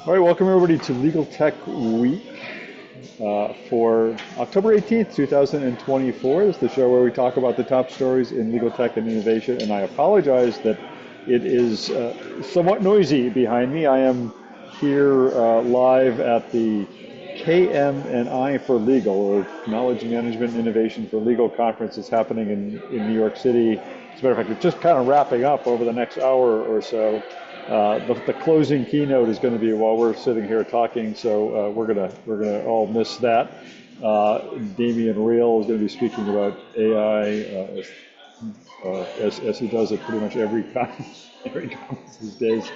All right, welcome everybody to Legal Tech Week for October 18th, 2024. This is the show where we talk about the top stories in legal tech and innovation. And I apologize that it is somewhat noisy behind me. I am here live at the KM&I for Legal, or Knowledge Management and Innovation for Legal conference. It's happening in New York City. As a matter of fact, it's just kind of wrapping up over the next hour or so. The closing keynote is going to be while we're sitting here talking, so we're gonna all miss that. Damian Real is going to be speaking about AI as he does at pretty much every conference these days.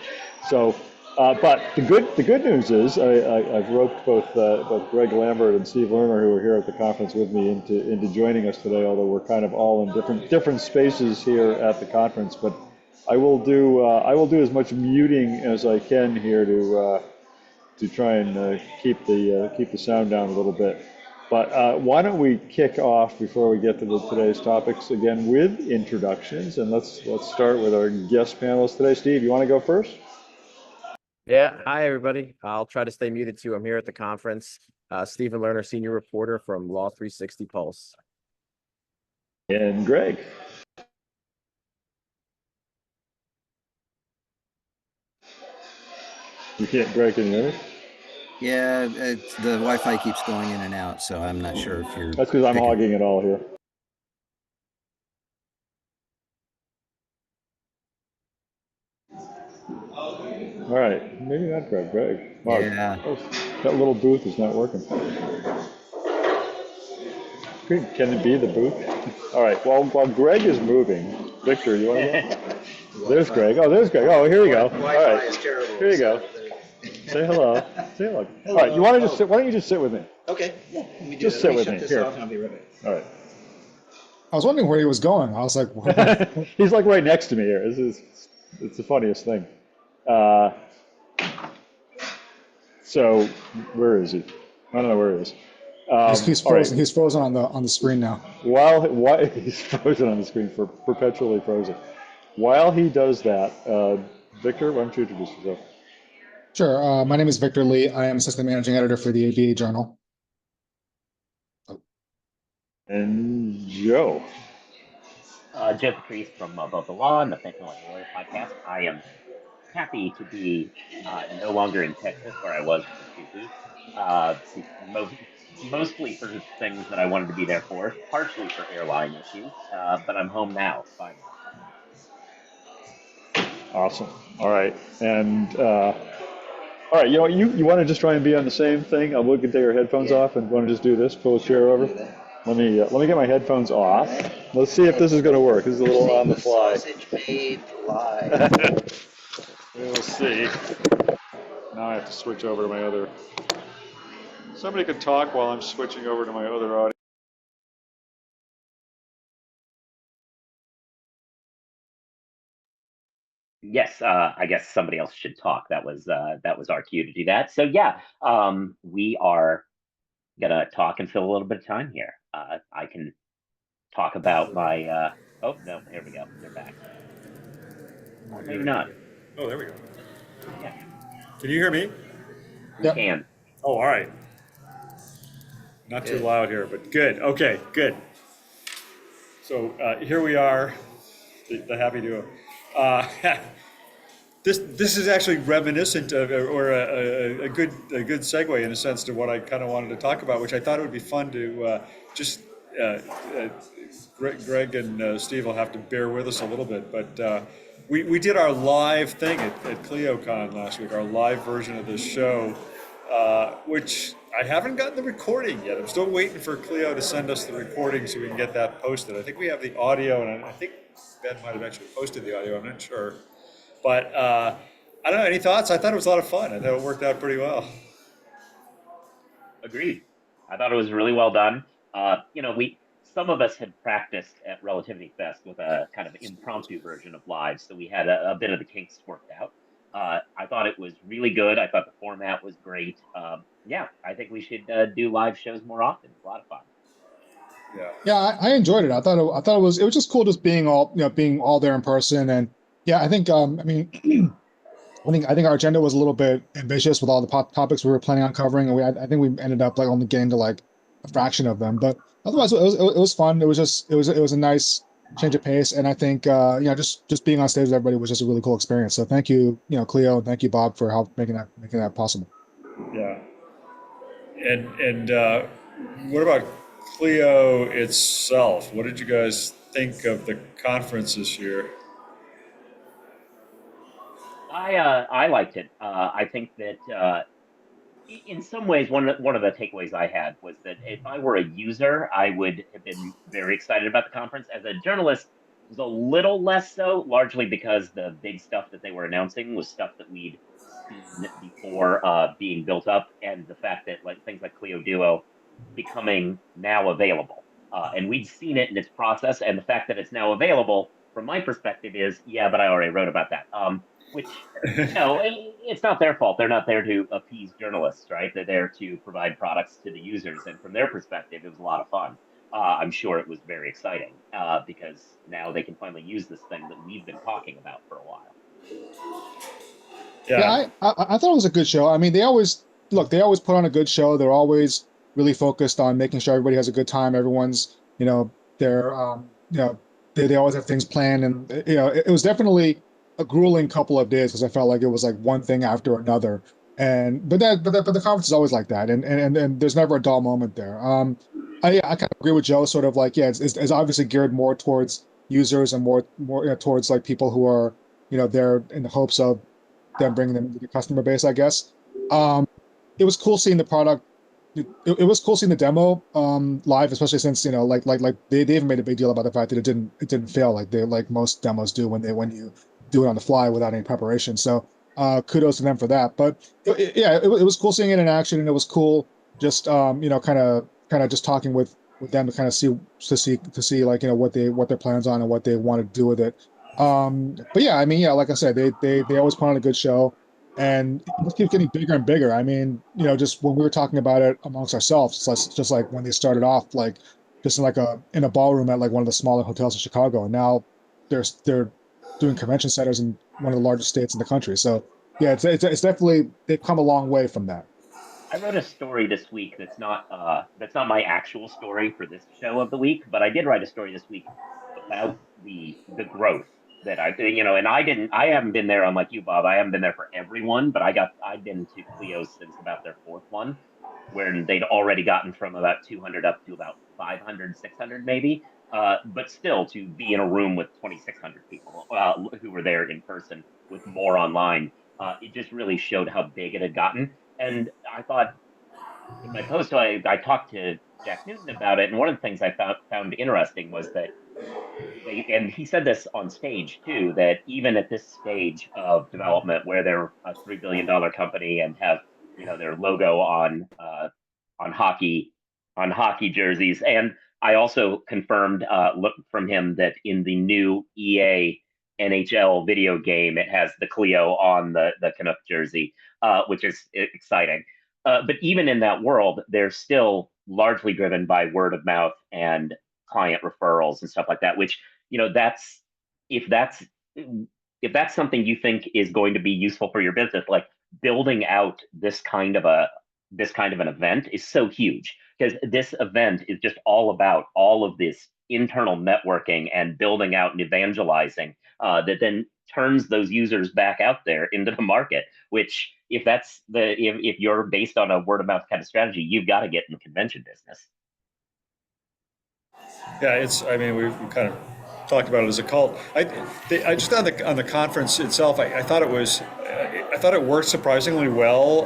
So, but the good news is I've roped both Greg Lambert and Steve Lerner, who are here at the conference with me, into joining us today. Although we're kind of all in different spaces here at the conference, but I will do as much muting as I can here to try and keep the sound down a little bit. But why don't we kick off before we get to today's topics again with introductions, and let's start with our guest panelists today. Steve, you want to go first? Yeah, hi everybody. I'll try to stay muted too. I'm here at the conference. Stephen Lerner, senior reporter from Law 360 Pulse. And Greg. You can't, Greg, can you hear me? Yeah, the Wi-Fi keeps going in and out, so I'm not sure if you're. That's because I'm hogging it all here. All right, maybe not Greg. Greg. Mark. Yeah. That little booth is not working. Can it be the booth? All right. While Greg is moving, Victor, you want to go? There's Greg. Oh, there's Greg. Oh, here we go. All right. Here you go. Say hello. Say hello. All right. You want to just sit? Why don't you just sit with me? Okay. Yeah. Just sit with me. Here. I'll be right back. All right. I was wondering where he was going. I was like, what? He's like right next to me here. It's the funniest thing. So where is he? I don't know where he is. He's frozen. Right. He's frozen on the screen now. While he's frozen on the screen, for perpetually frozen. While he does that, Victor, why don't you introduce yourself? Sure. My name is Victor Lee. I am assistant managing editor for the ABA Journal. And Joe. Joe Patrice from Above the Law and the Thinking Like a Lawyer podcast. I am happy to be no longer in Texas, where I was for 2 weeks. Mostly for things that I wanted to be there for, partially for airline issues, but I'm home now, finally. Awesome. All right. And all right, you want to just try and be on the same thing? I'll look and take our headphones off, and want to just do this, pull a chair over. Let me get my headphones off. Let's see if this is going to work. This is a little on the fly. Sausage made live. We'll see. Now I have to switch over to my other. Somebody could talk while I'm switching over to my other audio. Yes, I guess somebody else should talk. That was our cue to do that. So yeah, we are gonna talk and fill a little bit of time here. I can talk about my. Oh no, here we go. They're back. Or maybe not. Oh, there we go. Yeah. Can you hear me? Yep. Can. Oh, all right. Not too loud here, but good. Okay, good. So here we are, the happy duo. This is actually reminiscent of, or a good segue in a sense to what I kind of wanted to talk about, which I thought it would be fun to Greg and Steve will have to bear with us a little bit, but we did our live thing at ClioCon last week, our live version of this show, which I haven't gotten the recording yet. I'm still waiting for Clio to send us the recording so we can get that posted. I think we have the audio, and I think Ben might have actually posted the audio. I'm not sure. But I don't know. Any thoughts? I thought it was a lot of fun. I thought it worked out pretty well. Agreed. I thought it was really well done. Some of us had practiced at Relativity Fest with a kind of impromptu version of live, so we had a bit of the kinks worked out. I thought it was really good. I thought the format was great. Yeah, I think we should do live shows more often. It's a lot of fun. Yeah, I enjoyed it. I thought it was just cool just being all there in person. And yeah, I think I think our agenda was a little bit ambitious with all the topics we were planning on covering, and I think we ended up like only getting to like a fraction of them. But otherwise, it was fun. It was a nice change of pace, and I think just being on stage with everybody was just a really cool experience. So thank you, Clio, and thank you, Bob, for help making that possible. Yeah. And what about Clio itself? What did you guys think of the conference this year? I liked it. I think that in some ways, one of the takeaways I had was that if I were a user, I would have been very excited about the conference. As a journalist, it was a little less so, largely because the big stuff that they were announcing was stuff that we'd seen before being built up, and the fact that like things like Clio Duo becoming now available, and we'd seen it in its process, and the fact that it's now available, from my perspective, is yeah, but I already wrote about that. Which it's not their fault. They're not there to appease journalists, right? They're there to provide products to the users. And from their perspective, it was a lot of fun. I'm sure it was very exciting because now they can finally use this thing that we've been talking about for a while. Yeah, Yeah. I thought it was a good show. I mean, they always put on a good show. They're always really focused on making sure everybody has a good time. Everyone's, they're, they always have things planned, and it was definitely a grueling couple of days because I felt like it was like one thing after another. But the conference is always like that, and there's never a dull moment there. I kind of agree with Joe. Sort of like, yeah, it's obviously geared more towards users and more towards like people who are there in the hopes of them bringing them to the customer base, I guess. Um, it was cool seeing the product. It was cool seeing the demo live, especially since like they even made a big deal about the fact that it didn't fail like most demos do when you do it on the fly without any preparation. So kudos to them for that. But yeah, it was cool seeing it in action, and it was cool just kind of just talking with them to kind of see like what their plans on and what they want to do with it. But yeah, I mean, yeah, like I said, they always put on a good show, and it just keeps getting bigger and bigger. I mean, just when we were talking about it amongst ourselves, just like when they started off, like just in a ballroom at like one of the smaller hotels in Chicago, and now they're doing convention centers in one of the largest states in the country. So yeah, it's definitely they've come a long way from that. I wrote a story this week that's not my actual story for this show of the week, but I did write a story this week about the growth that and I haven't been there unlike you, Bob. I haven't been there for everyone, but I've been to Clio's since about their fourth one, where they'd already gotten from about 200 up to about 500, 600 maybe. But still, to be in a room with 2,600 people who were there in person with more online, it just really showed how big it had gotten. And I thought in my post, I talked to Jack Newton about it, and one of the things I found interesting was that and he said this on stage too, that even at this stage of development, where they're a $3 billion company and have their logo on hockey on hockey jerseys, and I also confirmed look from him that in the new EA NHL video game, it has the Clio on the Canuck jersey, which is exciting. But even in that world, they're still largely driven by word of mouth and client referrals and stuff like that. Which that's if that's if that's something you think is going to be useful for your business, like building out this kind of an event is so huge because this event is just all about all of this internal networking and building out and evangelizing that then turns those users back out there into the market. Which, if you're based on a word of mouth kind of strategy, you've got to get in the convention business. Yeah, I mean, we kind of talked about it as a cult. I just on the conference itself, I thought I thought it worked surprisingly well.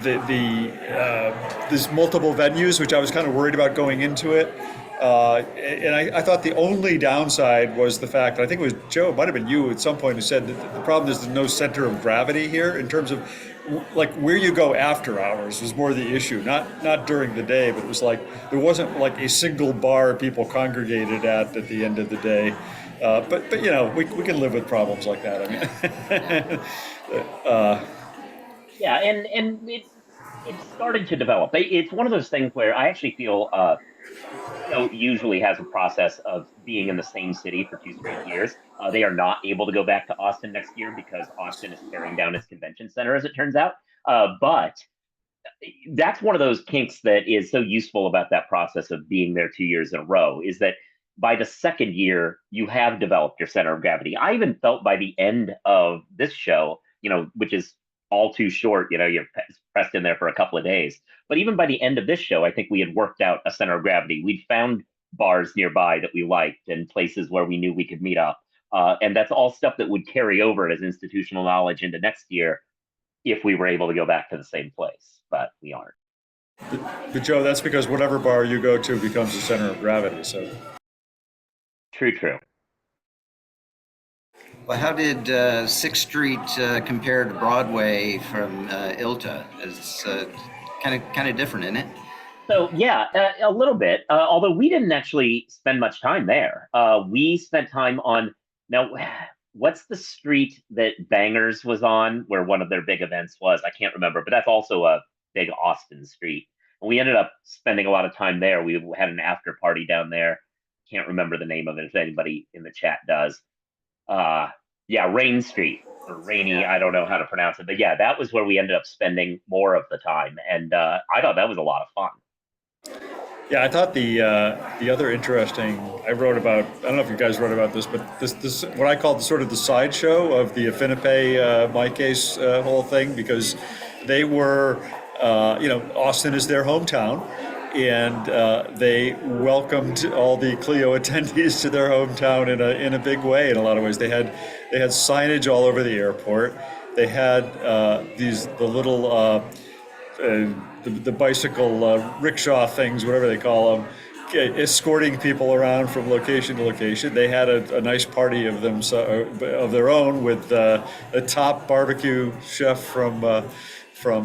There's multiple venues, which I was kind of worried about going into it. And I thought the only downside was the fact, I think it was Joe, it might have been you at some point, who said that the problem is there's no center of gravity here in terms of like where you go after hours was more the issue, not during the day, but it was like there wasn't like a single bar people congregated at the end of the day. But we can live with problems like that. I mean, Yeah, and it's starting to develop. It's one of those things where I actually feel Clio usually has a process of being in the same city for 2 straight years. They are not able to go back to Austin next year because Austin is tearing down its convention center, as it turns out. But that's one of those kinks that is so useful about that process of being there 2 years in a row, is that by the second year, you have developed your center of gravity. I even felt by the end of this show, which is all too short, you're pressed in there for a couple of days. But even by the end of this show, I think we had worked out a center of gravity. We'd found bars nearby that we liked and places where we knew we could meet up. And that's all stuff that would carry over as institutional knowledge into next year if we were able to go back to the same place, but we aren't. But Joe, that's because whatever bar you go to becomes the center of gravity. So True. Well, how did 6th Street compare to Broadway from ILTA? It's kind of different, isn't it? So yeah, a little bit. Although we didn't actually spend much time there. We spent time on now. What's the street that Bangers was on, where one of their big events was? I can't remember, but that's also a big Austin street. And we ended up spending a lot of time there. We had an after party down there. Can't remember the name of it if anybody in the chat does. Yeah, Rain Street or Rainy. I don't know how to pronounce it, but yeah, that was where we ended up spending more of the time, and I thought that was a lot of fun. yeah, I thought the other interesting I wrote about. I don't know if you guys wrote about this, but this what I called sort of the sideshow of the AffiniPay MyCase whole thing, because they were Austin is their hometown, and they welcomed all the Clio attendees to their hometown in a big way. In a lot of ways, they had signage all over the airport. They had the little. The bicycle rickshaw things, whatever they call them, escorting people around from location to location. They had a nice party of them of their own with a top barbecue chef from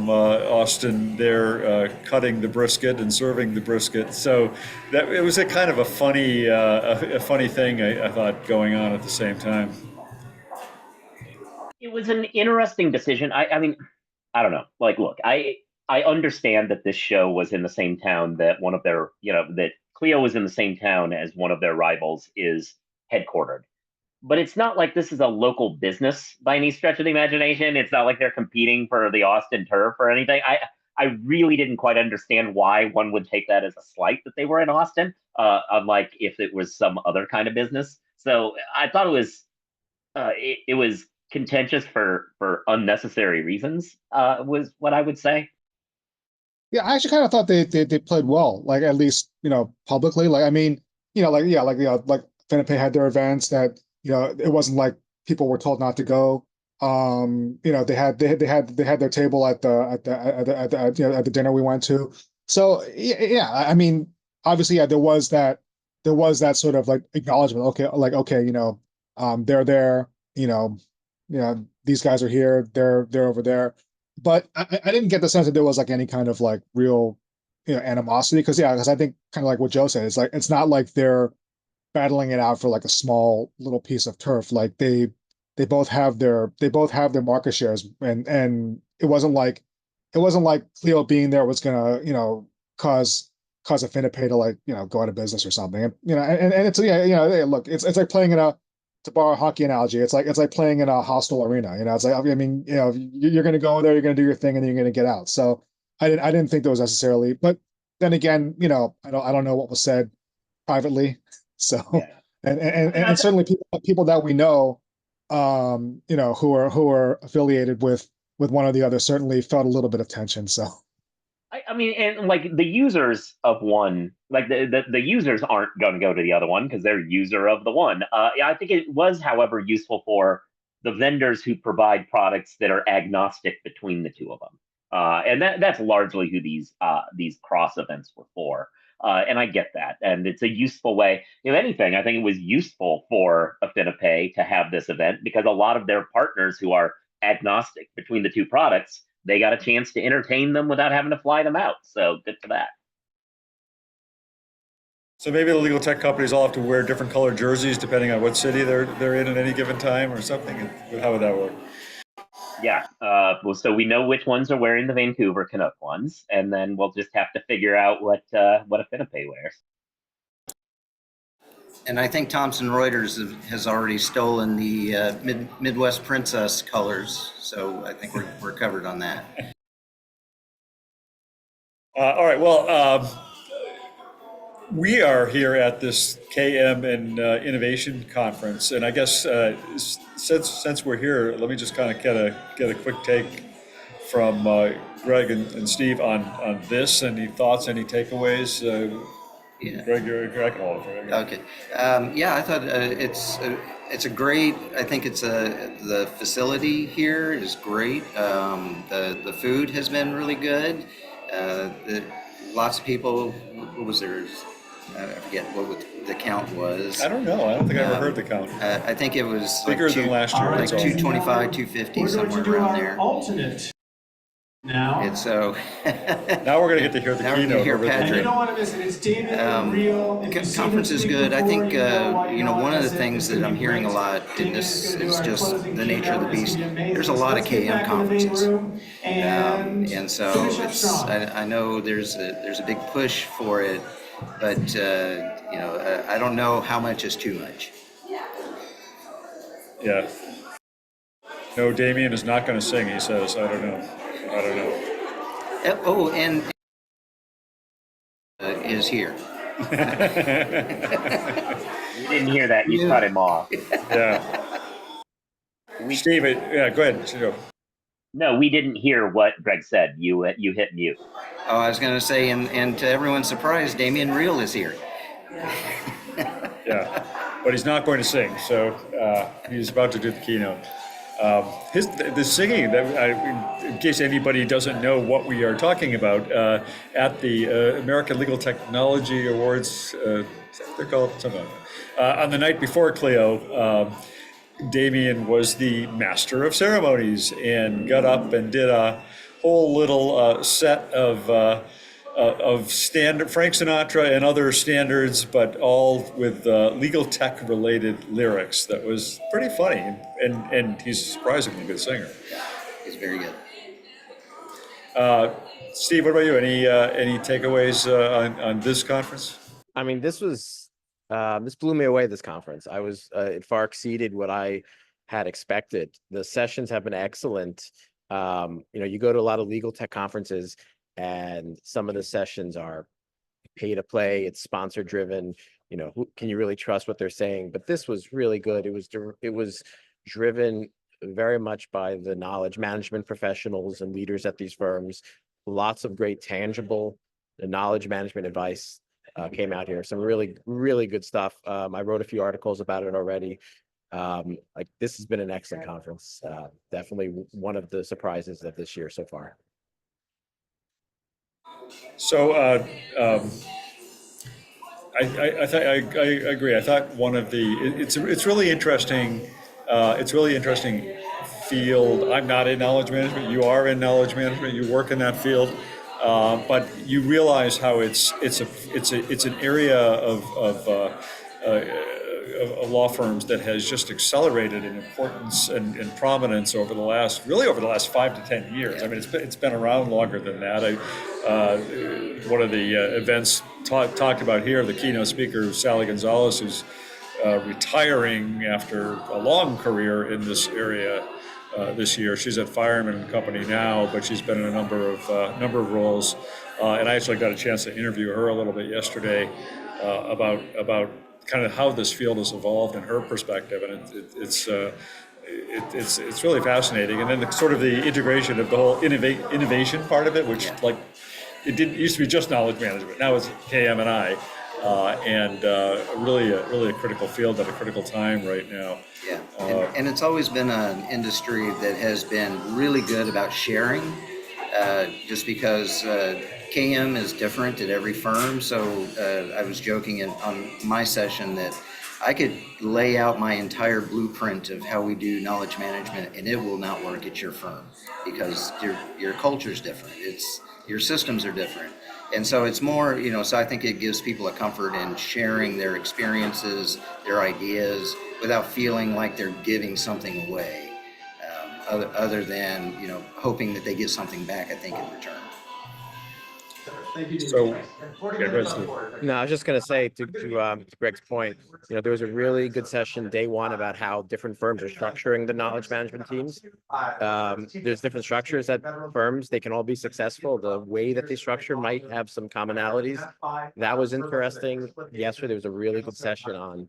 Austin there cutting the brisket and serving the brisket. So that it was a kind of a funny thing I thought going on at the same time. It was an interesting decision. I mean, I don't know. Like, look, I understand that this show was in the same town that one of their, that Clio was in the same town as one of their rivals is headquartered. But it's not like this is a local business by any stretch of the imagination. It's not like they're competing for the Austin turf or anything. I really didn't quite understand why one would take that as a slight that they were in Austin, unlike if it was some other kind of business. So I thought it was contentious for unnecessary reasons, was what I would say. Yeah, I actually kind of thought they played well, like at least publicly. Like I mean, like FiniPay had their events that it wasn't like people were told not to go. They had their table at the dinner we went to. So yeah, I mean, obviously, yeah, there was that sort of like acknowledgement. Okay, like okay, they're there. These guys are here. They're over there. But I didn't get the sense that there was like any kind of like real animosity, because I think kind of like what Joe said, it's like it's not like they're battling it out for like a small little piece of turf. Like they both have their market shares, and it wasn't like Clio being there was gonna cause AffiniPay to like go out of business or something. And it's look, it's like playing in a, to borrow a hockey analogy, it's like playing in a hostile arena. It's like, I mean, you're going to go there, you're going to do your thing, and then you're going to get out. So I didn't think there was necessarily. But then again, I don't know what was said privately. So Yeah. and certainly people that we know, who are affiliated with one or the other, certainly felt a little bit of tension. So. I mean, and like the users of one, like the users aren't going to go to the other one because they're user of the one. I think it was, however, useful for the vendors who provide products that are agnostic between the two of them, and that's largely who these cross events were for. And I get that, and it's a useful way. If anything, I think it was useful for AffiniPay to have this event because a lot of their partners who are agnostic between the two products, they got a chance to entertain them without having to fly them out. So good for that. So maybe the legal tech companies all have to wear different colored jerseys depending on what city they're in at any given time or something. How would that work? Yeah. Well, so we know which ones are wearing the Vancouver Canuck ones, and then we'll just have to figure out what AffiniPay wears. And I think Thomson Reuters has already stolen the Midwest Princess colors, so I think we're covered on that. All right. Well, we are here at this KM and Innovation Conference, and I guess since we're here, let me just kind of get a quick take from Greg and Steve on this. Any thoughts? Any takeaways? Yeah. Greg, I can hold it for you. Okay. Yeah, I thought it's a great. I think it's the facility here is great. The food has been really good. Lots of people. What was there? I forget what the count was. I don't know. I don't think I ever heard the count. I think it was Bigger than last year. like That's all. 225, 250, somewhere around there. Alternate now. And so Now we're going to get to hear the Now we're gonna keynote. hear over the Patrick. And you don't want to miss it. It's David Real. Conference is good. I think one of the things that I'm hearing a lot, and this is just the nature of the beast. There's a lot of KM conferences, and so I know there's a big push for it, but I don't know how much is too much. Yeah. No, Damien is not going to sing. He says, "I don't know. I don't know." Oh, and is here. You didn't hear that. You cut him off. Yeah. Steve, yeah, go ahead. Go. No, we didn't hear what Greg said. You hit mute. Oh, I was going to say, and to everyone's surprise, Damian Real is here. Yeah, but he's not going to sing, so he's about to do the keynote. The singing, in case anybody doesn't know what we are talking about, at the American Legal Technology Awards, they're called something like that. On the night before Clio, Damien was the master of ceremonies and got up and did a whole little set of standard Frank Sinatra and other standards, but all with legal tech related lyrics. That was pretty funny, and he's a surprisingly good singer. He's very good. Steve, what about you? Any takeaways on this conference? I mean, this blew me away, this conference. It far exceeded what I had expected. The sessions have been excellent. You go to a lot of legal tech conferences, and some of the sessions are pay to play. It's sponsor driven. Can you really trust what they're saying? But this was really good. It was driven very much by the knowledge management professionals and leaders at these firms. Lots of great tangible knowledge management advice came out here. Some really, really good stuff. I wrote a few articles about it already. This has been an excellent conference. Definitely one of the surprises of this year so far. So I agree. I thought one of it's really interesting. It's really interesting field. I'm not in knowledge management. You are in knowledge management. You work in that field, but you realize how it's an area of law firms that has just accelerated in importance and prominence over the last 5 to 10 years. I mean, it's been around longer than that. One of the events talked about here, the keynote speaker, Sally Gonzalez, who's retiring after a long career in this area this year. She's at Fireman Company now, but she's been in a number of roles. And I actually got a chance to interview her a little bit yesterday about kind of how this field has evolved in her perspective, and it's really fascinating. And then the integration of the whole innovation part of it, which it used to be just knowledge management. Now it's KM&I, and really a critical field at a critical time right now. Yeah, and it's always been an industry that has been really good about sharing, just because KM is different at every firm. So I was joking on my session that I could lay out my entire blueprint of how we do knowledge management, and it will not work at your firm because your culture's different. Your systems are different. And so it's more, so I think it gives people a comfort in sharing their experiences, their ideas, without feeling like they're giving something away, other than, hoping that they get something back, I think, in return. So, yeah, go ahead, Steve. No, I was just going to say to Greg's point, there was a really good session day one about how different firms are structuring the knowledge management teams. There's different structures at firms. They can all be successful. The way that they structure might have some commonalities. That was interesting. Yesterday, there was a really good session on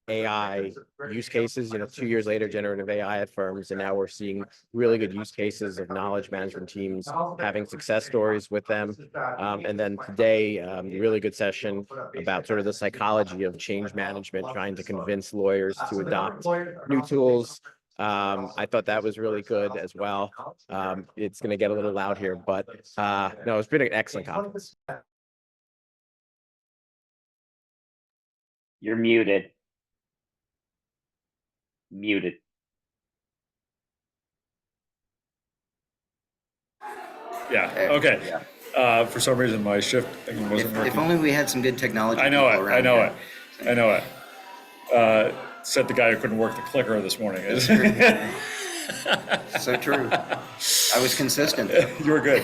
AI use cases, 2 years later, generative AI at firms. And now we're seeing really good use cases of knowledge management teams having success stories with them. And then today, really good session about sort of the psychology of change management, trying to convince lawyers to adopt new tools. I thought that was really good as well. It's going to get a little loud here, but no, it's been an excellent conference. You're muted. Muted. Yeah. Okay. Yeah. For some reason, my shift thing wasn't working. If only we had some good technology. I know people it. around here. I know it. Said the guy who couldn't work the clicker this morning. So true. I was consistent. You were good.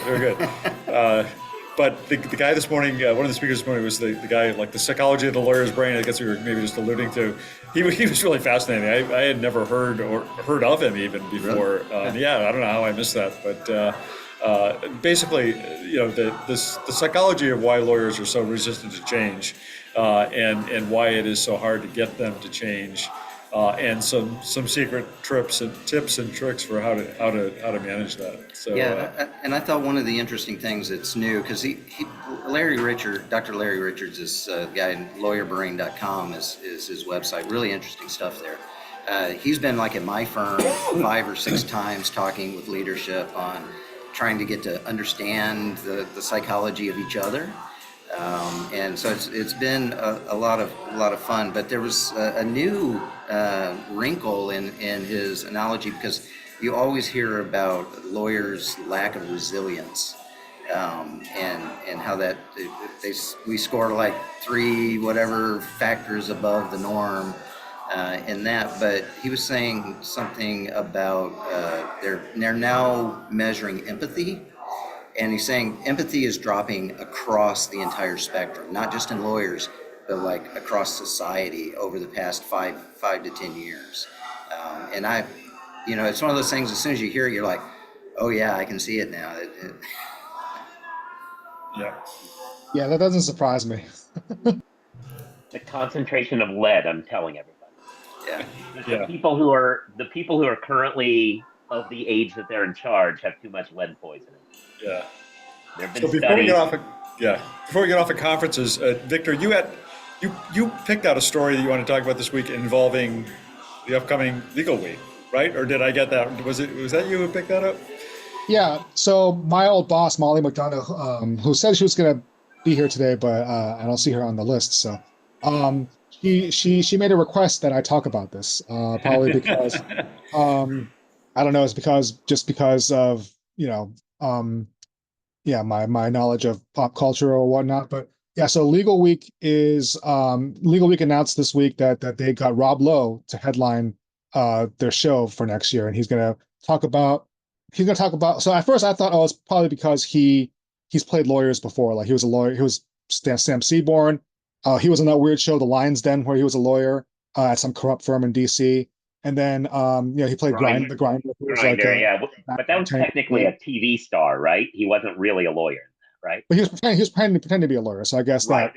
But the guy this morning, one of the speakers this morning was the guy, like the psychology of the lawyer's brain, I guess we were maybe just alluding to. He was really fascinating. I had never heard of him even before. Really? Yeah, I don't know how I missed that. But basically, the psychology of why lawyers are so resistant to change and why it is so hard to get them to change. And some secret tips and tricks for how to manage that. So and I thought one of the interesting things that's new, because Dr. Larry Richards, this guy, lawyerbrain.com is his website. Really interesting stuff there. He's been like at my firm 5 or 6 times talking with leadership on trying to get to understand the psychology of each other. And so it's been a lot of fun, but there was a new wrinkle in his analogy, because you always hear about lawyers' lack of resilience, and how that we score like 3 whatever factors above the norm in that. But he was saying something about they're now measuring empathy. And he's saying empathy is dropping across the entire spectrum, not just in lawyers, but like across society over the past 5 to 10 years. And it's one of those things, as soon as you hear it, you're like, oh yeah, I can see it now. Yeah, that doesn't surprise me. The concentration of lead, I'm telling everybody. Yeah. The people who are currently of the age that they're in charge have too much lead poisoning. Yeah. There have been So studies. Before we get off of conferences, Victor, you picked out a story that you want to talk about this week involving the upcoming Legal Week, right? Or did I get that? Was that you who picked that up? Yeah. So my old boss, Molly McDonough, who said she was going to be here today, but I don't see her on the list. So she made a request that I talk about this, probably because I don't know, it's because of my knowledge of pop culture or whatnot. But yeah, so Legal Week announced this week that they got Rob Lowe to headline their show for next year, and he's going to talk about. So at first I thought, it's probably because he's played lawyers before. Like he was a lawyer. He was Sam Seaborn. He was in that weird show, The Lion's Den, where he was a lawyer at some corrupt firm in DC. And then he played Grinder. The Grinder. Yeah, but that was technically a TV star, right? He wasn't really a lawyer, right? But he was pretending to be a lawyer. So I guess right.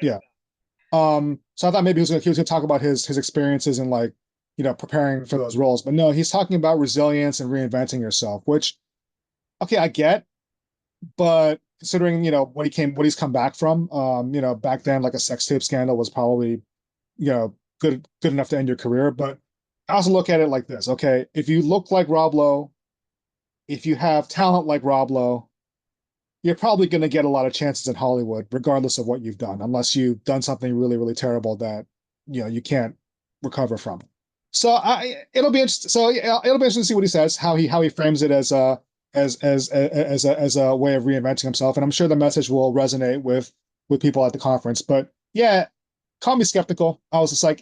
So I thought maybe he was going to talk about his experiences and preparing for those roles. But no, he's talking about resilience and reinventing yourself, which, okay, I get, but considering, what he's come back from, back then, like a sex tape scandal was probably, good enough to end your career. But I also look at it like this. Okay, if you look like Rob Lowe, if you have talent like Rob Lowe, you're probably going to get a lot of chances in Hollywood, regardless of what you've done, unless you've done something really, really terrible that, you can't recover from. So it'll be interesting. So it'll be interesting to see what he says, how he frames it as a way of reinventing himself. And I'm sure the message will resonate with people at the conference. But yeah, call me skeptical. I was just like,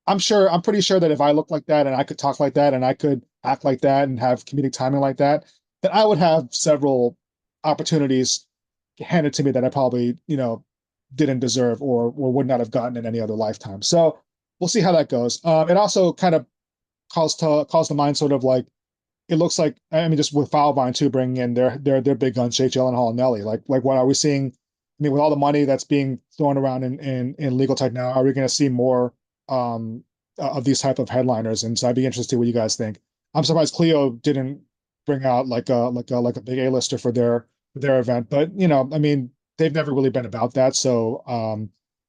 I'm pretty sure that if I looked like that and I could talk like that and I could act like that and have comedic timing like that, then I would have several opportunities handed to me that I probably, didn't deserve or would not have gotten in any other lifetime. So we'll see how that goes. It also kind of calls to mind sort of like, it looks like, I mean, just with Filevine too, bringing in their big guns, Jake Gyllenhaal and Nelly. Like what are we seeing? I mean, with all the money that's being thrown around in legal tech now, are we going to see more of these type of headliners? And so I'd be interested what you guys think. I'm surprised Clio didn't bring out like a big A-lister for their event, but I mean, they've never really been about that. So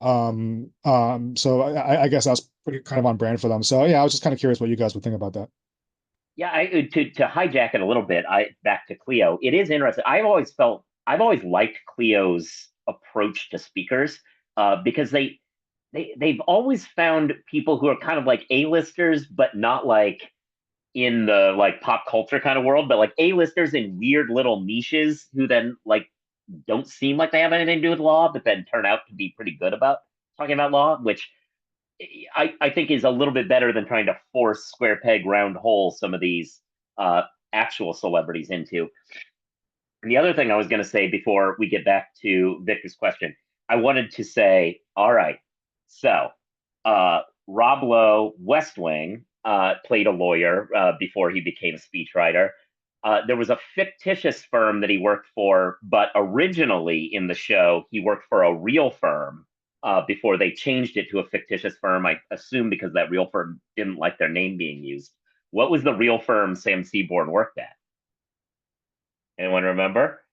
so I guess that's pretty kind of on brand for them. So yeah, I was just kind of curious what you guys would think about that. Yeah, to hijack it a little bit, back to Clio. It is interesting. I've always liked Clio's approach to speakers, because they've always found people who are kind of like A-listers, but not like in the like pop culture kind of world, but like A-listers in weird little niches who then like don't seem like they have anything to do with law, but then turn out to be pretty good about talking about law, which I think is a little bit better than trying to force square peg round hole some of these actual celebrities into. And the other thing I was going to say before we get back to Victor's question, I wanted to say, all right, so Rob Lowe, West Wing, played a lawyer before he became a speechwriter. There was a fictitious firm that he worked for, but originally in the show, he worked for a real firm before they changed it to a fictitious firm, I assume because that real firm didn't like their name being used. What was the real firm Sam Seaborn worked at? Anyone remember?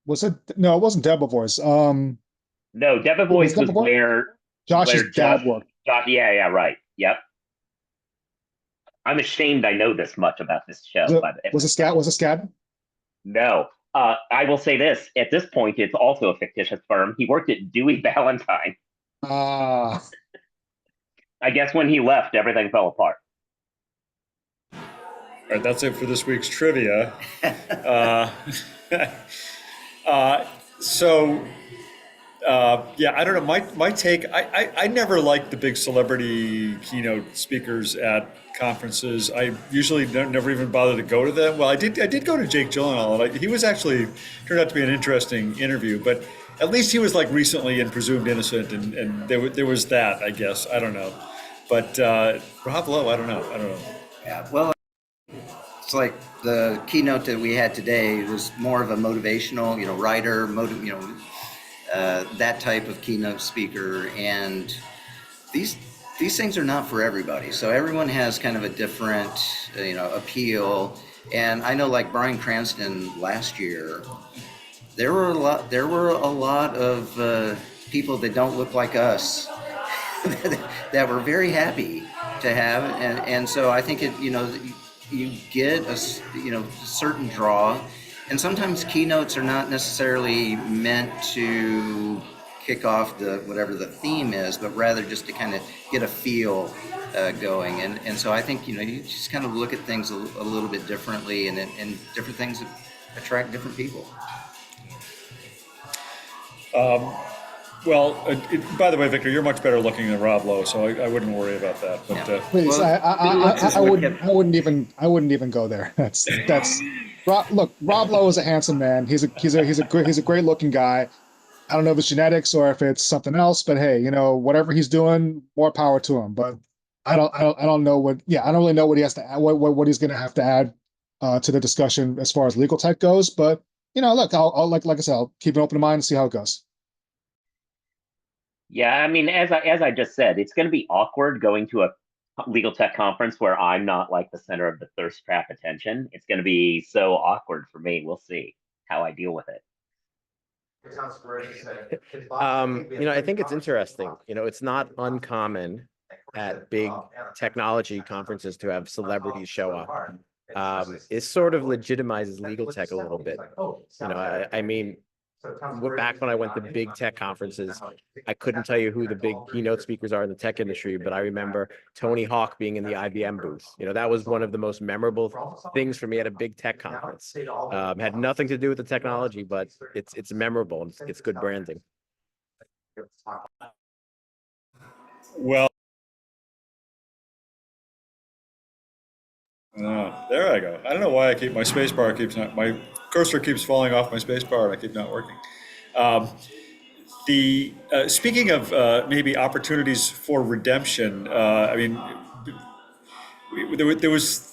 Was it? No, it wasn't Debevoise. No, Debevoise was where Josh's dad worked. Yeah, right. Yep. I'm ashamed I know this much about this show. Was it Skadden? No. I will say this. At this point, it's also a fictitious firm. He worked at Dewey Ballantyne. Ah. I guess when he left, everything fell apart. All right, that's it for this week's trivia. Yeah, I don't know. My take, I never liked the big celebrity keynote speakers at conferences. I usually never even bother to go to them. Well, I did go to Jake Gyllenhaal, and he was actually turned out to be an interesting interview. But at least he was like recently and presumed innocent, and there was that, I guess. I don't know. But Rob Lowe, I don't know. Yeah, well, it's like the keynote that we had today was more of a motivational, writer, that type of keynote speaker, and these things are not for everybody. So everyone has kind of a different, appeal. And I know, like Bryan Cranston last year, there were a lot of people that don't look like us that were very happy to have, and so I think you get a certain draw. And sometimes keynotes are not necessarily meant to kick off whatever the theme is, but rather just to kind of get a feel going. And so I think, you just kind of look at things a little bit differently, and different things attract different people. Well, by the way, Victor, you're much better looking than Rob Lowe, so I wouldn't worry about that. But Yeah. Please, Well, I wouldn't even go there. That's look, Rob Lowe is a handsome man. He's a great looking guy. I don't know if it's genetics or if it's something else, but hey, whatever he's doing, more power to him. But I don't know what. Yeah, I don't really know what he has to add, what he's going to have to add to the discussion as far as legal tech goes. But look, I'll like I said, I'll keep an open mind and see how it goes. Yeah, I mean, as I just said, it's going to be awkward going to a legal tech conference where I'm not like the center of the thirst trap attention. It's going to be so awkward for me. We'll see how I deal with it. I think it's interesting. It's not uncommon at big technology conferences to have celebrities show up. It sort of legitimizes legal tech a little bit. I mean, back when I went to big tech conferences, I couldn't tell you who the big keynote speakers are in the tech industry, but I remember Tony Hawk being in the IBM booth. That was one of the most memorable things for me at a big tech conference. Had nothing to do with the technology, but it's memorable and it's good branding. Well, there I go. I don't know why my cursor keeps falling off my space bar and I keep not working. Speaking of maybe opportunities for redemption, I mean, there was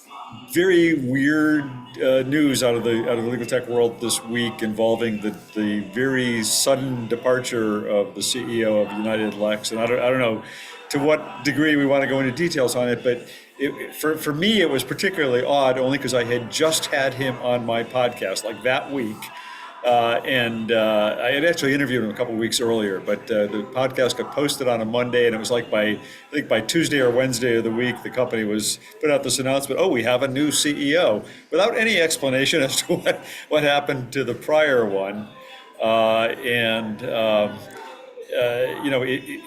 very weird news out of the legal tech world this week involving the very sudden departure of the CEO of UnitedLex, and I don't know to what degree we want to go into details on it, but for me it was particularly odd only because I had just had him on my podcast like that week. I had actually interviewed him a couple of weeks earlier, but the podcast got posted on a Monday, and it was like I think by Tuesday or Wednesday of the week, the company put out this announcement, oh, we have a new CEO, without any explanation as to what happened to the prior one.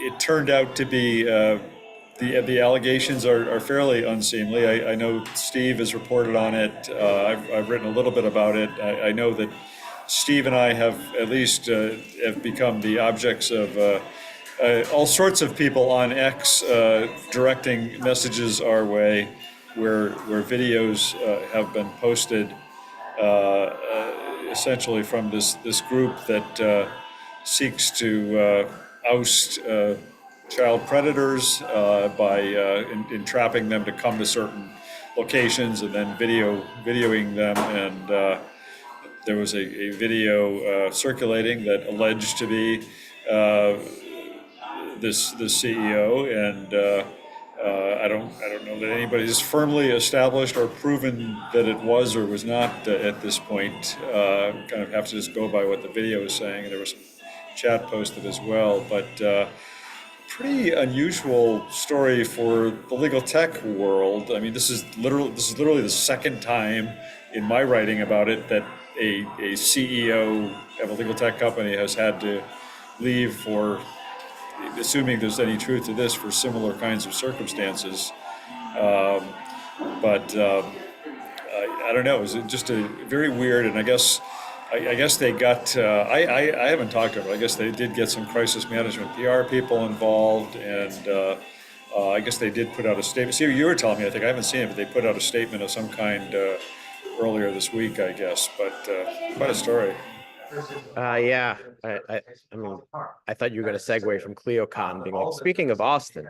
It turned out to be the allegations are fairly unseemly. I know Steve has reported on it. I've written a little bit about it. I know that Steve and I have at least have become the objects of all sorts of people on X directing messages our way, where videos have been posted essentially from this group that seeks to oust child predators by entrapping them to come to certain locations and then videoing them. And there was a video circulating that alleged to be this CEO, and I don't know that anybody's firmly established or proven that it was or was not at this point. Kind of have to just go by what the video is saying. And there was some chat posted as well, but pretty unusual story for the legal tech world. I mean, this is literally the second time in my writing about it that a CEO of a legal tech company has had to leave for, assuming there's any truth to this, for similar kinds of circumstances. I don't know. It was just a very weird, and I guess they got. I haven't talked to them. I guess they did get some crisis management PR people involved, and I guess they did put out a statement. See, you were telling me. I think I haven't seen it, but they put out a statement of some kind earlier this week, I guess. But quite a story. Yeah, I mean, I thought you were going to segue from ClioCon, being like, speaking of Austin.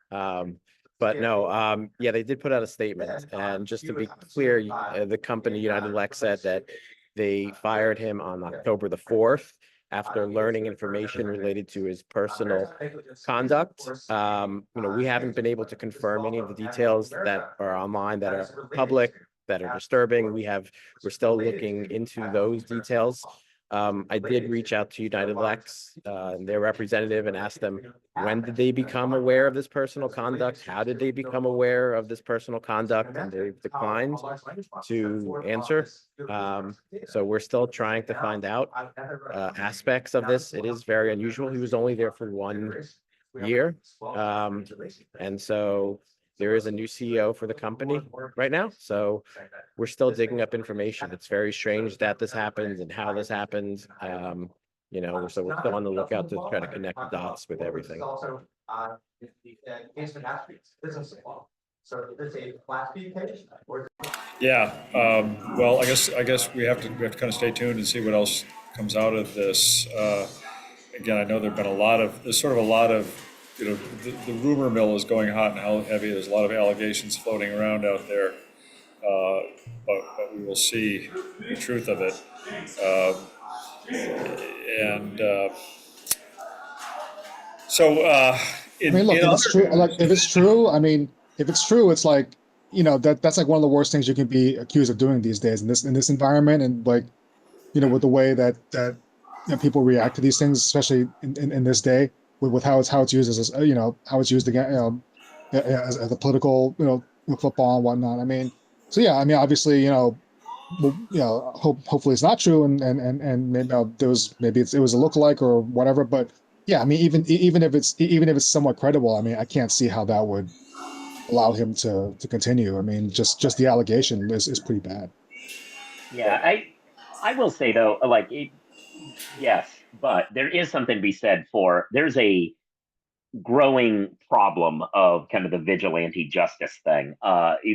But no, yeah, they did put out a statement. And just to be clear, the company UnitedLex said that they fired him on October the 4th after learning information related to his personal conduct. We haven't been able to confirm any of the details that are online, that are public, that are disturbing. We're still looking into those details. I did reach out to UnitedLex, their representative, and asked them, when did they become aware of this personal conduct? How did they become aware of this personal conduct? And they declined to answer. So we're still trying to find out aspects of this. It is very unusual. He was only there for 1 year. And so there is a new CEO for the company right now. So we're still digging up information. It's very strange that this happened and how this happened. So we're still on the lookout to try to connect the dots with everything. Yeah. Well, I guess we have to kind of stay tuned and see what else comes out of this. Again, I know there's sort of a lot of, the rumor mill is going hot and heavy. There's a lot of allegations floating around out there, but we will see the truth of it. I mean, look, if it's true, it's like, that's like one of the worst things you can be accused of doing these days in this environment, and like, with the way that people react to these things, especially in this day, with how it's used as how it's used again, as a political, football and whatnot. I mean, so yeah, I mean, obviously, hopefully it's not true, and maybe it was a lookalike or whatever. But yeah, I mean, even if it's somewhat credible, I mean, I can't see how that would allow him to continue. I mean, just the allegation is pretty bad. Yeah, I will say though, yes, but there is something to be said for, there's a growing problem of kind of the vigilante justice thing.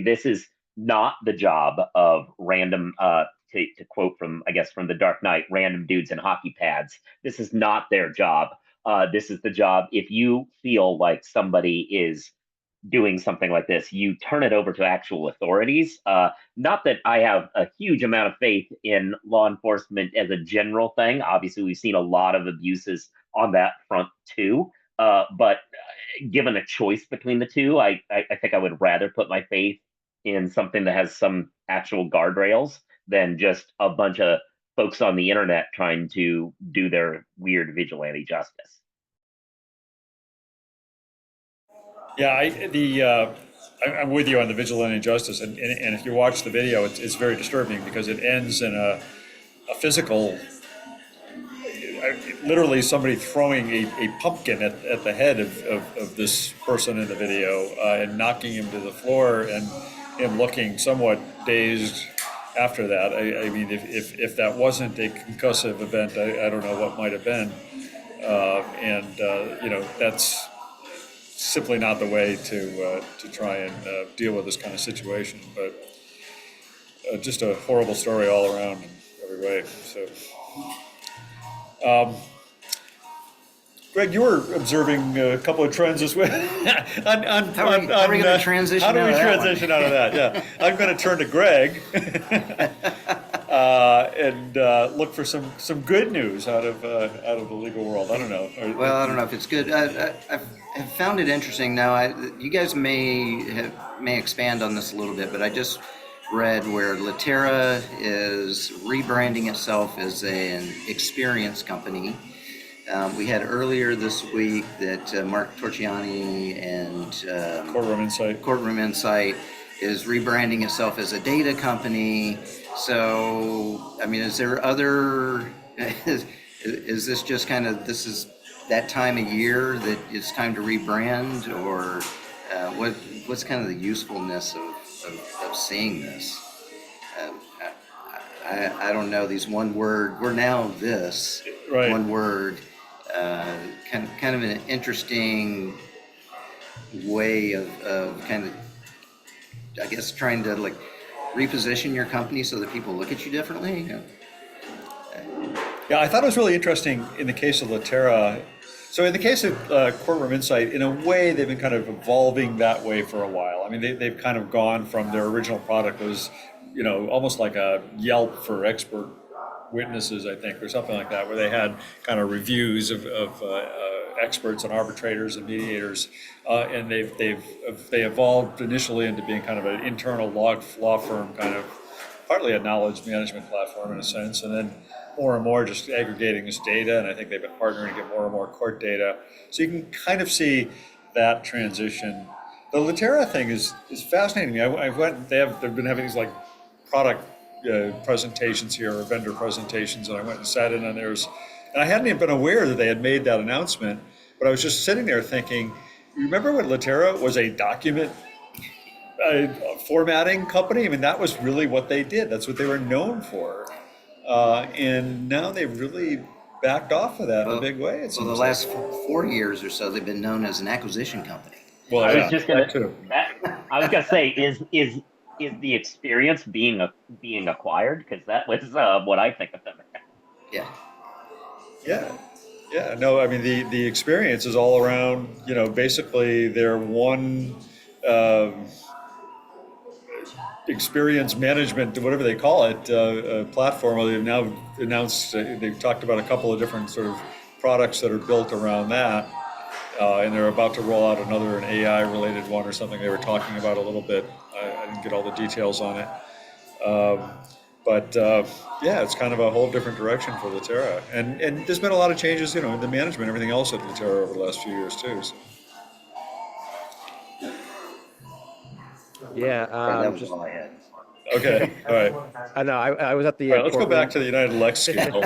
This is not the job of random to quote from, I guess, from The Dark Knight, random dudes in hockey pads. This is not their job. This is the job. If you feel like somebody is doing something like this, you turn it over to actual authorities. Not that I have a huge amount of faith in law enforcement as a general thing. Obviously, we've seen a lot of abuses on that front too. But given a choice between the two, I think I would rather put my faith in something that has some actual guardrails than just a bunch of folks on the internet trying to do their weird vigilante justice. Yeah, I'm with you on the vigilante justice, and if you watch the video, it's very disturbing because it ends in a physical, literally somebody throwing a pumpkin at the head of this person in the video and knocking him to the floor, and him looking somewhat dazed after that. I mean, if that wasn't a concussive event, I don't know what might have been, you know, that's simply not the way to try and deal with this kind of situation. But just a horrible story all around in every way. So, Greg, you were observing a couple of trends this week. How are we going to transition? How do we transition out of that? Yeah, I'm going to turn to Greg and look for some good news out of the legal world. I don't know. Well, I don't know if it's good. I've found it interesting. Now, you guys may expand on this a little bit, but I just read where Latera is rebranding itself as an experience company. We had earlier this week that Mark Torchiani and Courtroom Insight is rebranding itself as a data company. So, I mean, is there other? Is this just kind of this is that time of year that it's time to rebrand, or what's kind of the usefulness of seeing this? I don't know. These one word. We're now this right. One word. Kind of an interesting way of kind of, I guess, trying to like reposition your company so that people look at you differently. Yeah, I thought it was really interesting in the case of Latera. So in the case of Courtroom Insight, in a way, they've been kind of evolving that way for a while. I mean, they've kind of gone from their original product was, you know, almost like a Yelp for expert witnesses, I think, or something like that, where they had kind of reviews of experts and arbitrators and mediators, and they evolved initially into being kind of an internal law firm, kind of partly a knowledge management platform in a sense, and then more and more just aggregating this data, and I think they've been partnering to get more and more court data. So you can kind of see that transition. The Latera thing is fascinating. They've been having these like product presentations here, or vendor presentations, and I went and sat in on theirs. And I hadn't even been aware that they had made that announcement, but I was just sitting there thinking, remember when Latera was a document formatting company? I mean, that was really what they did. That's what they were known for. And now they've really backed off of that in a big way. So the last 4 years or so, they've been known as an acquisition company. Well, I was gonna say, is the experience being acquired? Because that was what I think of them. Yeah. No, I mean the experience is all around. You know, basically their one experience management, whatever they call it, platform. They've now announced. They've talked about a couple of different sort of products that are built around that. And they're about to roll out an AI-related one or something they were talking about a little bit. I didn't get all the details on it. But it's kind of a whole different direction for Latera. And there's been a lot of changes, you know, in the management, everything else at Latera over the last few years too. So. That was all I had. Okay, all right. I know. I was at the. All right, let's go back to the UnitedLex scale.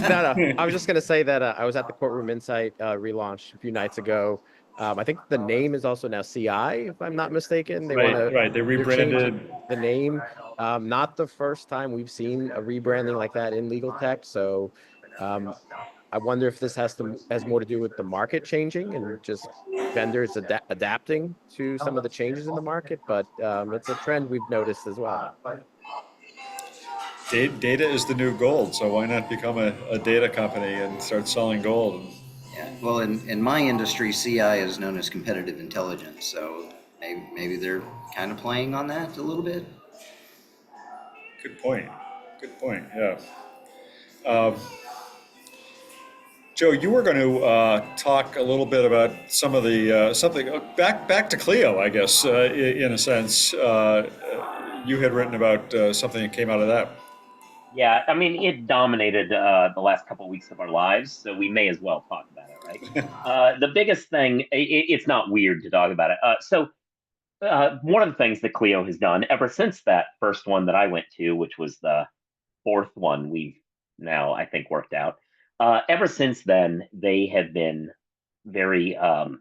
No. I was just gonna say that I was at the Courtroom Insight relaunch a few nights ago. I think the name is also now CI, if I'm not mistaken. They They rebranded the name. Not the first time we've seen a rebranding like that in legal tech. So I wonder if this has more to do with the market changing and just vendors adapting to some of the changes in the market. But it's a trend we've noticed as well. Data is the new gold, so why not become a data company and start selling gold? Yeah, well, in my industry, CI is known as competitive intelligence, so maybe they're kind of playing on that a little bit. Good point. Good point. Yeah. Um, Joe, you were going to talk a little bit about some of the something back to Clio, I guess, in a sense. You had written about something that came out of that. Yeah, I mean, it dominated the last couple of weeks of our lives, so we may as well talk about it, right? The biggest thing, it's not weird to talk about it. One of the things that Clio has done ever since that first one that I went to, which was the fourth one we've now, I think, worked out, ever since then, they have been very, that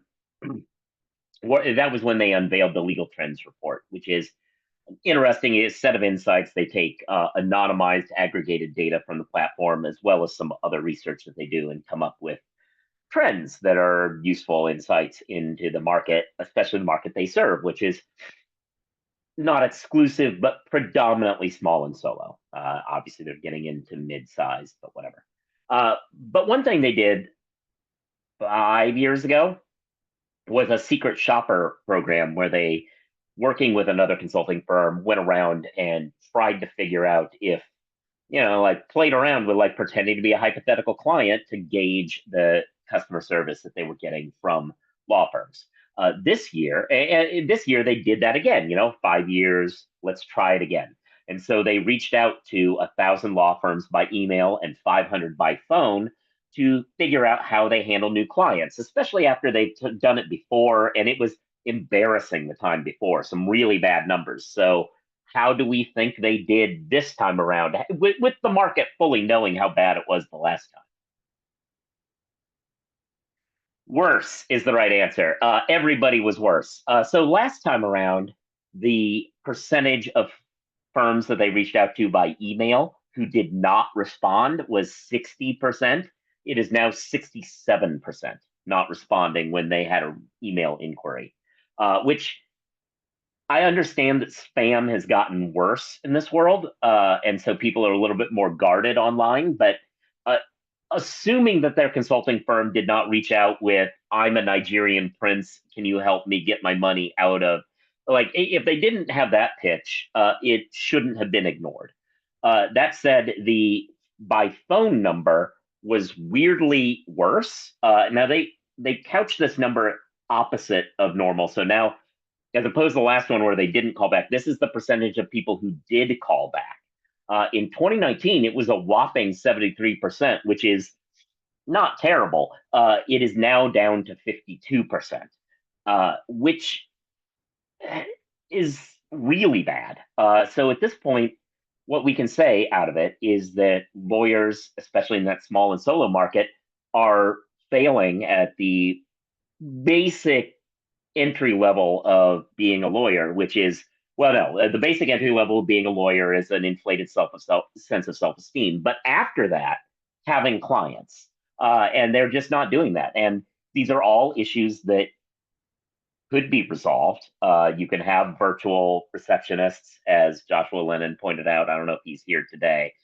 was when they unveiled the Legal Trends report, which is interesting is set of insights. They take anonymized aggregated data from the platform as well as some other research that they do and come up with trends that are useful insights into the market, especially the market they serve, which is not exclusive, but predominantly small and solo. Obviously, they're getting into mid-size, but whatever. But one thing they did 5 years ago was a secret shopper program where they, working with another consulting firm, went around and tried to figure out if, like played around with like pretending to be a hypothetical client to gauge the customer service that they were getting from law firms. This year they did that again. 5 years, let's try it again. And so they reached out to 1,000 law firms by email and 500 by phone to figure out how they handle new clients, especially after they've done it before, and it was embarrassing the time before, some really bad numbers. So how do we think they did this time around with the market fully knowing how bad it was the last time? Worse is the right answer. Everybody was worse. So last time around, the percentage of firms that they reached out to by email who did not respond was 60%. It is now 67% not responding when they had an email inquiry, which I understand that spam has gotten worse in this world, and so people are a little bit more guarded online. But uh, assuming that their consulting firm did not reach out with, "I'm a Nigerian prince, can you help me get my money out of," like if they didn't have that pitch, it shouldn't have been ignored. That said, the by phone number was weirdly worse. Now they couch this number opposite of normal, so now, as opposed to the last one where they didn't call back, this is the percentage of people who did call back. In 2019, it was a whopping 73%, which is not terrible. It is now down to 52%, which is really bad. So at this point, what we can say out of it is that lawyers, especially in that small and solo market, are failing at the basic entry level of being a lawyer, which is, well, no, the basic entry level of being a lawyer is an inflated sense of self-esteem. But after that, having clients, and they're just not doing that. And these are all issues that could be resolved. You can have virtual receptionists, as Joshua Lennon pointed out. I don't know if he's here today.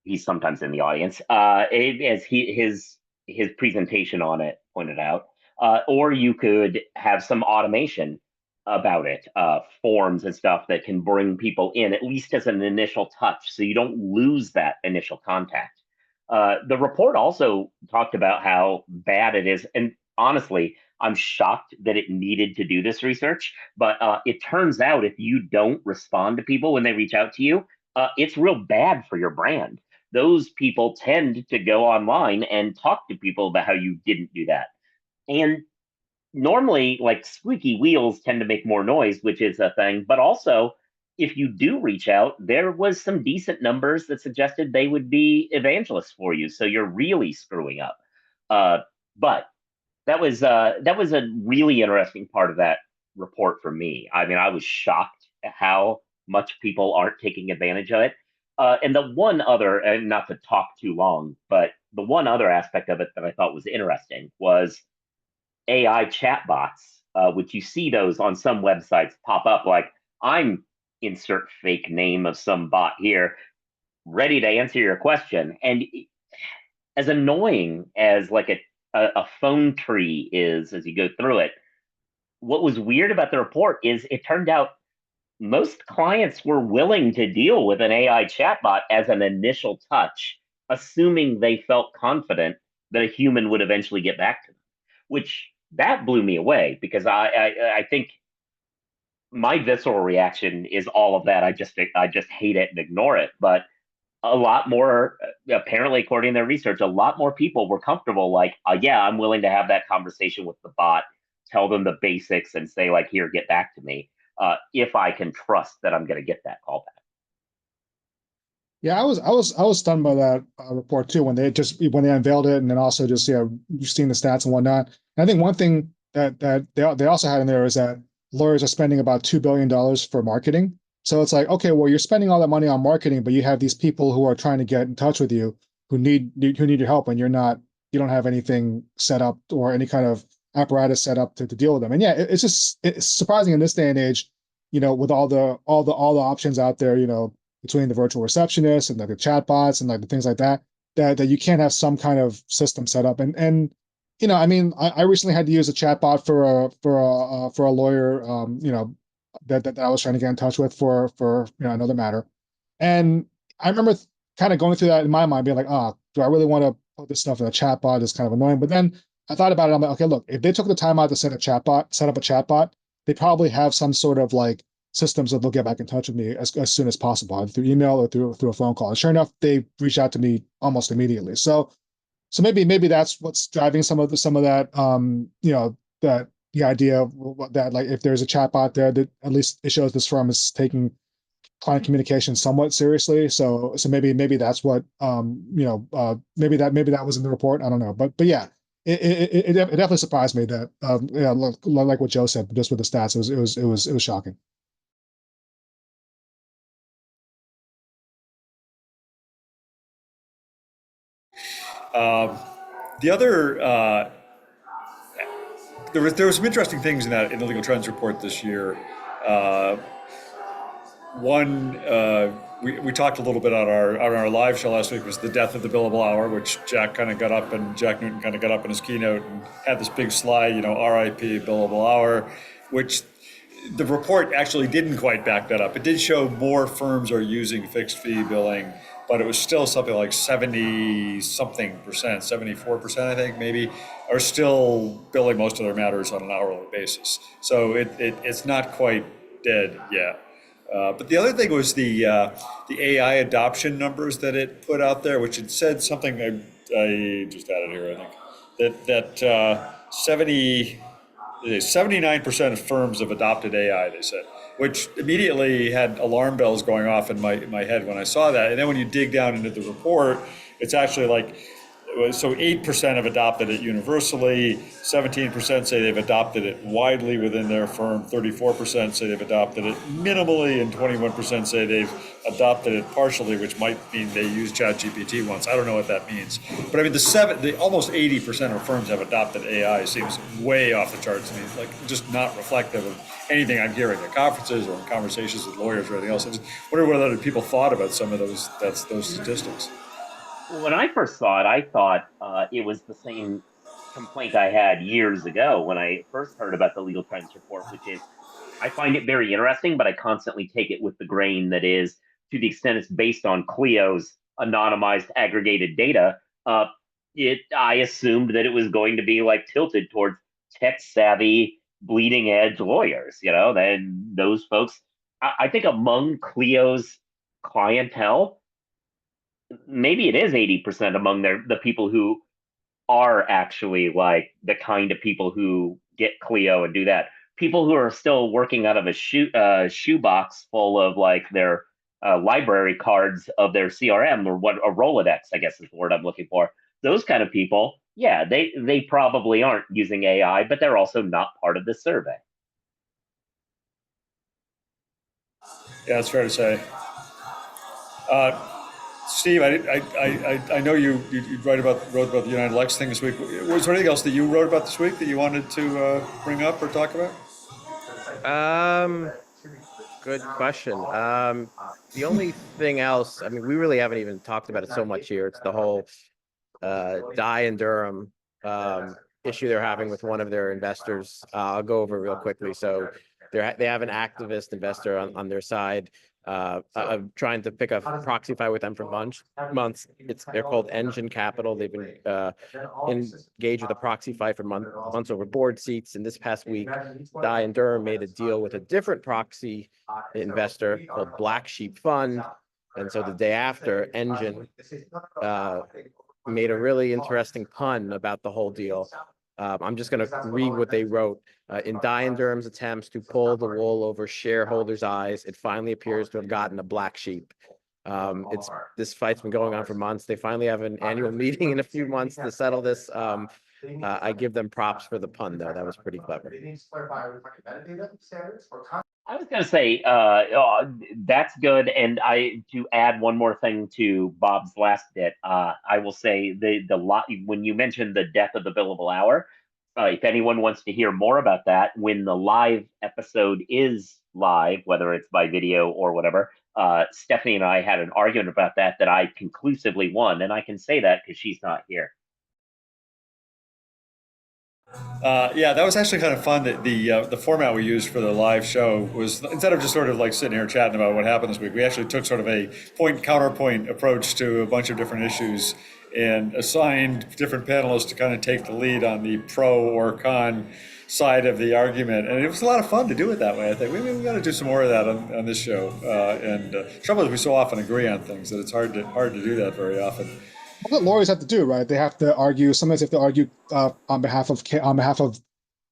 He's sometimes in the audience, as his presentation on it pointed out. Or you could have some automation about it, forms and stuff that can bring people in, at least as an initial touch, so you don't lose that initial contact. The report also talked about how bad it is, and honestly, I'm shocked that it needed to do this research, but it turns out if you don't respond to people when they reach out to you, it's real bad for your brand. Those people tend to go online and talk to people about how you didn't do that. And normally, like, squeaky wheels tend to make more noise, which is a thing. But also, if you do reach out, there was some decent numbers that suggested they would be evangelists for you. So you're really screwing up. But that was a really interesting part of that report for me. I mean, I was shocked at how much people aren't taking advantage of it. And the one other, and not to talk too long, but the one other aspect of it that I thought was interesting was AI chatbots, which you see those on some websites pop up like, "I'm insert fake name of some bot here, ready to answer your question. And as annoying as like a phone tree is as you go through it, what was weird about the report is it turned out most clients were willing to deal with an AI chatbot as an initial touch, assuming they felt confident that a human would eventually get back to them, which that blew me away because I think my visceral reaction is all of that. I just hate it and ignore it. But a lot more, apparently, according to their research, a lot more people were comfortable. Like, yeah, I'm willing to have that conversation with the bot, tell them the basics, and say like, here, get back to me, if I can trust that I'm going to get that call back. Yeah, I was stunned by that report too when they unveiled it, and then also just you've seen the stats and whatnot. And I think one thing that they also had in there is that lawyers are spending about $2 billion for marketing. So it's like, okay, well, you're spending all that money on marketing, but you have these people who are trying to get in touch with you who need your help, and you don't have anything set up or any kind of apparatus set up to deal with them. And yeah, it's surprising in this day and age, with all the options out there, between the virtual receptionist and like the chatbots and like the things like that, that you can't have some kind of system set up. And I mean, I recently had to use a chatbot for a lawyer, that I was trying to get in touch with for another matter. And I remember kind of going through that in my mind, being like, do I really want to put this stuff in a chatbot? It's kind of annoying. But then I thought about it. I'm like, okay, look, if they took the time out to set up a chatbot, they probably have some sort of like systems that they'll get back in touch with me as soon as possible, either through email or through a phone call. And sure enough, they reached out to me almost immediately. So maybe that's what's driving some of that, that the idea that like if there's a chatbot there, that at least it shows this firm is taking client communication somewhat seriously. So maybe that's what maybe that was in the report. I don't know, but yeah, it definitely surprised me that like what Joe said, just with the stats, it was shocking. The other, there was some interesting things in the legal trends report this year. One, we talked a little bit on our live show last week, was the death of the billable hour, which Jack Newton kind of got up in his keynote and had this big slide, RIP billable hour, which the report actually didn't quite back that up. It did show more firms are using fixed fee billing, but it was still something like 70-something percent, 74%, I think maybe, are still billing most of their matters on an hourly basis. So it's not quite dead yet. But the other thing was the AI adoption numbers that it put out there, which it said something, I just added here, I think, that 79% of firms have adopted AI, they said, which immediately had alarm bells going off in my head when I saw that. And then when you dig down into the report, it's actually like, so 8% have adopted it universally, 17% say they've adopted it widely within their firm, 34% say they've adopted it minimally, and 21% say they've adopted it partially, which might mean they used ChatGPT once. I don't know what that means. But I mean, the almost 80% of firms have adopted AI seems way off the charts to me, like just not reflective of anything I'm hearing at conferences or in conversations with lawyers or anything else. I just wonder what other people thought about some of those statistics. When I first saw it, I thought it was the same complaint I had years ago when I first heard about the legal trends report, which is I find it very interesting, but I constantly take it with the grain that is, to the extent it's based on Clio's anonymized aggregated data, I assumed that it was going to be like tilted towards tech savvy, bleeding edge lawyers, then those folks, I think among Clio's clientele, maybe it is 80% among the people who are actually like the kind of people who get Clio and do that. People who are still working out of a shoebox full of like their library cards of their CRM, or what a Rolodex, I guess is the word I'm looking for. Those kind of people, yeah, they probably aren't using AI, but they're also not part of this survey. Yeah, that's fair to say. Steve, I know you wrote about the UnitedLex thing this week. Was there anything else that you wrote about this week that you wanted to bring up or talk about? Good question. The only thing else, I mean, we really haven't even talked about it so much here. It's the whole Dye and Durham issue they're having with one of their investors. I'll go over real quickly. So they have an activist investor on their side. Trying to pick a proxy fight with them for months. They're called Engine Capital. They've been engaged with a proxy fight for months over board seats. And this past week, Dye and Durham made a deal with a different proxy investor called Black Sheep Fund. And so the day after, Engine made a really interesting pun about the whole deal. I'm just going to read what they wrote. In Dye and Durham's attempts to pull the wool over shareholders' eyes, it finally appears to have gotten a black sheep. This fight's been going on for months. They finally have an annual meeting in a few months to settle this. I give them props for the pun, though. That was pretty clever. I was going to say that's good, and to add one more thing to Bob's last bit, I will say the lot when you mentioned the death of the billable hour. If anyone wants to hear more about that, when the live episode is live, whether it's by video or whatever, Stephanie and I had an argument about that I conclusively won, and I can say that because she's not here. Yeah, that was actually kind of fun. That the format we used for the live show was, instead of just sort of like sitting here chatting about what happened this week, we actually took sort of a point counterpoint approach to a bunch of different issues and assigned different panelists to kind of take the lead on the pro or con side of the argument. And it was a lot of fun to do it that way. I think we got to do some more of that on this show. And the trouble is we so often agree on things that it's hard to do that very often. What lawyers have to do, right? They have to argue. Sometimes they have to argue on behalf of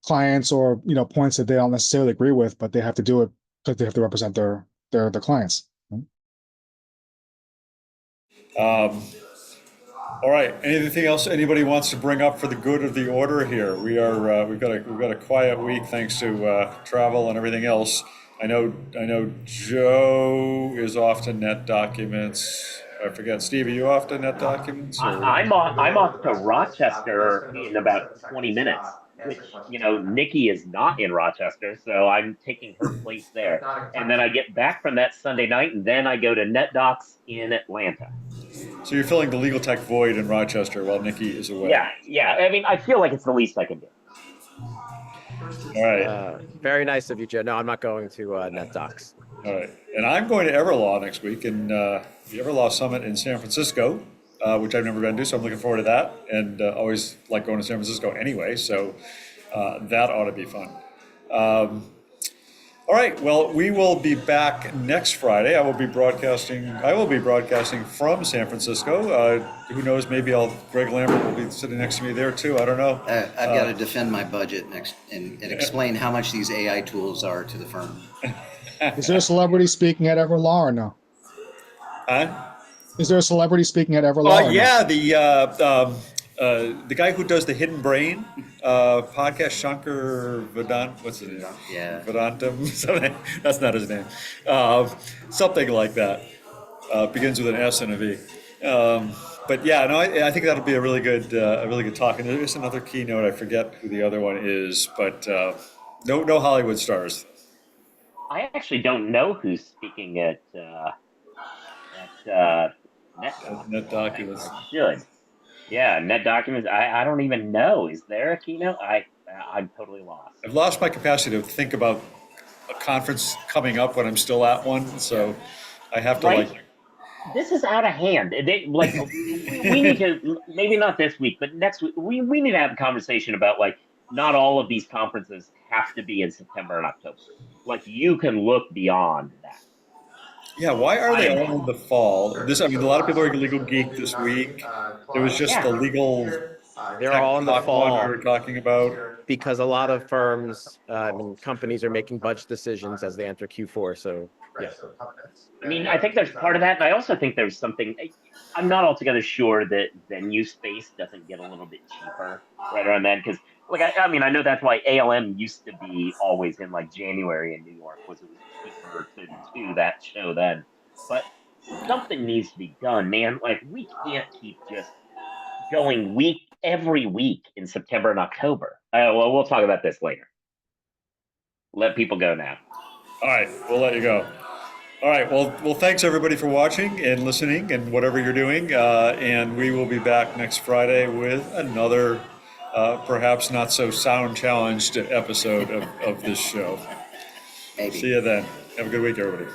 clients, or points that they don't necessarily agree with, but they have to do it because they have to represent their clients. All right. Anything else anybody wants to bring up for the good of the order here? We've got a quiet week thanks to travel and everything else. I know Joe is off to Net Documents. I forget, Steve, are you off to Net Documents? I'm off to Rochester in about 20 minutes, which, Nikki is not in Rochester, so I'm taking her place there. And then I get back from that Sunday night, and then I go to NetDocs in Atlanta. So you're filling the Legaltech void in Rochester while Nikki is away. Yeah. I mean, I feel like it's the least I can do. All right. Very nice of you, Joe. No, I'm not going to NetDocs. All right. And I'm going to Everlaw next week, in the Everlaw Summit in San Francisco, which I've never been to, so I'm looking forward to that. And always like going to San Francisco anyway, so that ought to be fun. All right. Well, we will be back next Friday. I will be broadcasting from San Francisco. Who knows? Maybe Greg Lambert will be sitting next to me there too. I don't know. I've got to defend my budget next and explain how much these AI tools are to the firm. Is there a celebrity speaking at Everlaw or no? Huh? Is there a celebrity speaking at Everlaw? Yeah, the guy who does the Hidden Brain podcast, Shankar Vedant, what's his name? Yeah. Vedantam, something. That's not his name. Something like that. Begins with an S and a V. But yeah, no, I think that'll be a really good talk. And there's another keynote. I forget who the other one is, but no Hollywood stars. I actually don't know who's speaking at Net Documents. I should. Yeah, Net Documents. I don't even know. Is there a keynote? I'm totally lost. I've lost my capacity to think about a conference coming up when I'm still at one, so I have to This is out of hand. We need to, maybe not this week, but next week, we need to have a conversation about not all of these conferences have to be in September and October. You can look beyond that. Yeah, why are they all in the fall? A lot of people are Legal Geek this week. There was just the legal. They're all in the fall. We were talking about because a lot of firms and companies are making budget decisions as they enter Q4. So yeah. I mean, I think there's part of that, and I also think there's something. I'm not altogether sure that venue space doesn't get a little bit cheaper right around then, because I know that's why ALM used to be always in January in New York, was it was cheaper to do that show then. But something needs to be done, man. We can't keep just going every week in September and October. Well, we'll talk about this later. Let people go now. All right, we'll let you go. All right, well, thanks everybody for watching and listening and whatever you're doing. And we will be back next Friday with another, perhaps not so sound challenged episode of this show. Maybe. See you then. Have a good week, everybody.